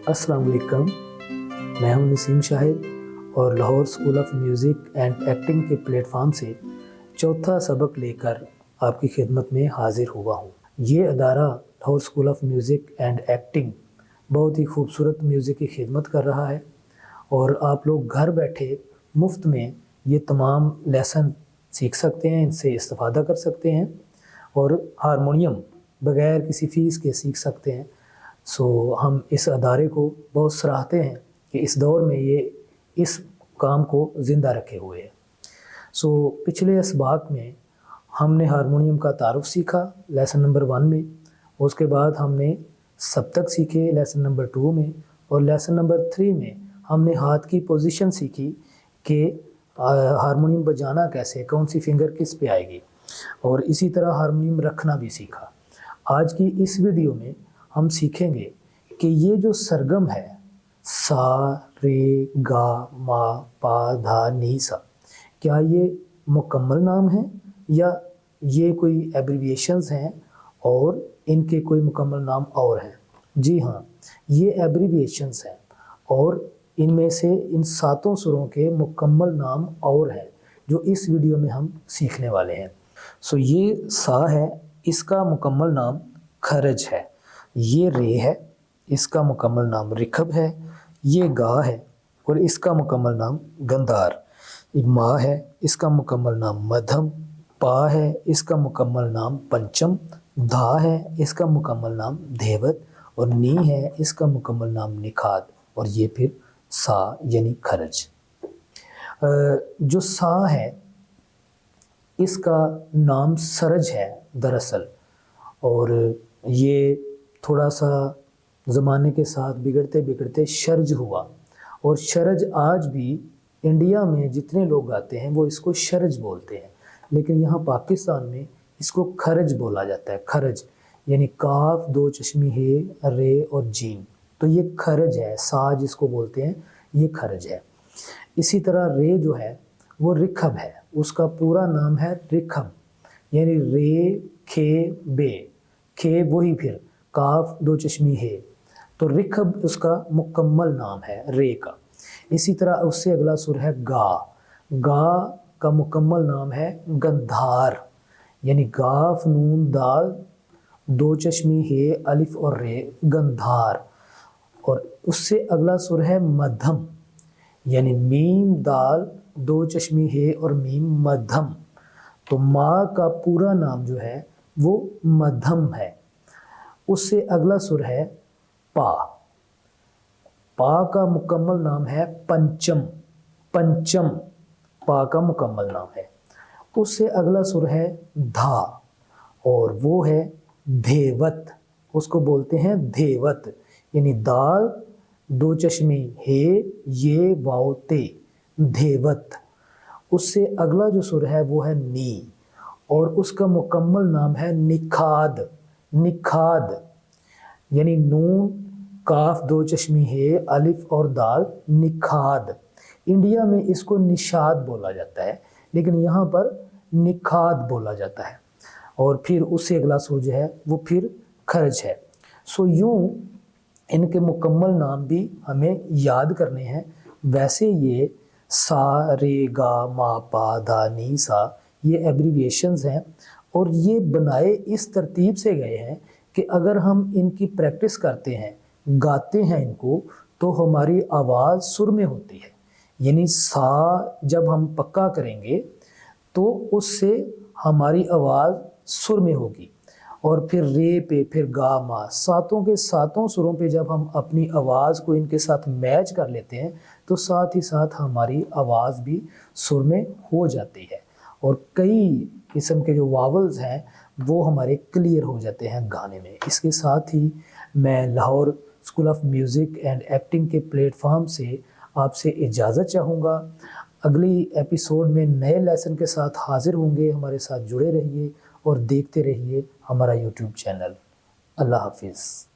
अस्सलाम वालेकुम, मैं हूं नसीम शाहिद और Lahore school of music and acting के प्लेटफॉर्म से चौथा सबक लेकर आपकी खिदमत में हाजिर हुआ हूं। ये अदारा Lahore school of music and acting बहुत ही खूबसूरत म्यूज़िक की खिदमत कर रहा है और आप लोग घर बैठे मुफ्त में ये तमाम लेसन सीख सकते हैं, इनसे इस्तेफ़ादा कर सकते हैं और हारमोनियम बग़ैर किसी फ़ीस के सीख सकते हैं। हम इस अदारे को बहुत सराहते हैं कि इस दौर में ये इस काम को ज़िंदा रखे हुए है। पिछले इसबाक में हमने हारमोनियम का तारुफ़ सीखा लेसन नंबर 1 में, उसके बाद हमने सप्तक सीखे लेसन नंबर 2 में और लेसन नंबर 3 में हमने हाथ की पोजीशन सीखी कि हारमोनियम बजाना कैसे, कौन सी फिंगर किस पे आएगी, और इसी तरह हारमोनियम रखना भी सीखा। आज की इस वीडियो में हम सीखेंगे कि ये जो सरगम है सा रे गा मा पा धा नी सा, क्या ये मुकम्मल नाम है या ये कोई एब्रीविएशंस हैं और इनके कोई मुकम्मल नाम और हैं? जी हाँ, ये एब्रीविएशंस हैं और इनमें से इन 7 सुरों के मुकम्मल नाम और हैं जो इस वीडियो में हम सीखने वाले हैं। ये सा है, इसका मुकम्मल नाम खरज है। ये रे है, इसका मुकम्मल नाम रिखब है। ये गा है और इसका मुकम्मल नाम गंधार। मा है, इसका मुकम्मल नाम मध्यम। पा है, इसका मुकम्मल नाम पंचम। धा है, इसका मुकम्मल नाम धेवत और नी है, इसका मुकम्मल नाम निखाद और ये फिर सा यानी खरज। जो सा है इसका नाम सरज है दरअसल, और ये थोड़ा सा ज़माने के साथ बिगड़ते बिगड़ते शर्ज हुआ और शरज आज भी इंडिया में जितने लोग गाते हैं वो इसको शरज बोलते हैं, लेकिन यहाँ पाकिस्तान में इसको खरज बोला जाता है। खरज यानी काफ, 2 चश्मी हे, रे और जीम, तो ये खरज है। सा जिसको बोलते हैं ये खरज है। इसी तरह रे जो है वो रिखब है, उसका पूरा नाम है रिखब यानी रे खे बे, खे वही फिर काफ 2 चश्मी है, तो रिखब उसका मुकम्मल नाम है रे का। इसी तरह उससे अगला सुर है गा। गा का मुकम्मल नाम है गंधार यानी गाफ नून दाल 2 चश्मी है अलिफ और रे, गंधार। और उससे अगला सुर है मध्यम यानी मीम दाल 2 चश्मी है और मीम, मध्यम। तो माँ का पूरा नाम जो है वो मध्यम है। उससे अगला सुर है पा। पा का मुकम्मल नाम है पंचम। पंचम पा का मुकम्मल नाम है। उससे अगला सुर है धा और वो है धेवत, उसको बोलते हैं धेवत यानी दाल 2 चश्मी हे ये वाओ ते, धेवत। उससे अगला जो सुर है वो है नी और उसका मुकम्मल नाम है निखाद। निखाद यानी नून काफ 2 चश्मी है अलिफ और दाल, निखाद। इंडिया में इसको निषाद बोला जाता है लेकिन यहाँ पर निखाद बोला जाता है। और फिर उससे अगला सुर जो है वो फिर खरज है। यूँ इनके मुकम्मल नाम भी हमें याद करने हैं। वैसे ये सा रे गा मा पा धा नी सा ये एब्रीविएशंस हैं और ये बनाए इस तरतीब से गए हैं कि अगर हम इनकी प्रैक्टिस करते हैं, गाते हैं इनको, तो हमारी आवाज़ सुर में होती है। यानी सा जब हम पक्का करेंगे तो उससे हमारी आवाज़ सुर में होगी और फिर रे पे फिर गा मा, 7 के 7 सुरों पे जब हम अपनी आवाज़ को इनके साथ मैच कर लेते हैं तो साथ ही साथ हमारी आवाज़ भी सुर में हो जाती है और कई किस्म के जो वावल्स हैं वो हमारे क्लियर हो जाते हैं गाने में। इसके साथ ही मैं Lahore school of music and acting के प्लेटफॉर्म से आपसे इजाज़त चाहूँगा। अगली एपिसोड में नए लेसन के साथ हाजिर होंगे। हमारे साथ जुड़े रहिए और देखते रहिए हमारा यूट्यूब चैनल। अल्लाह हाफिज़।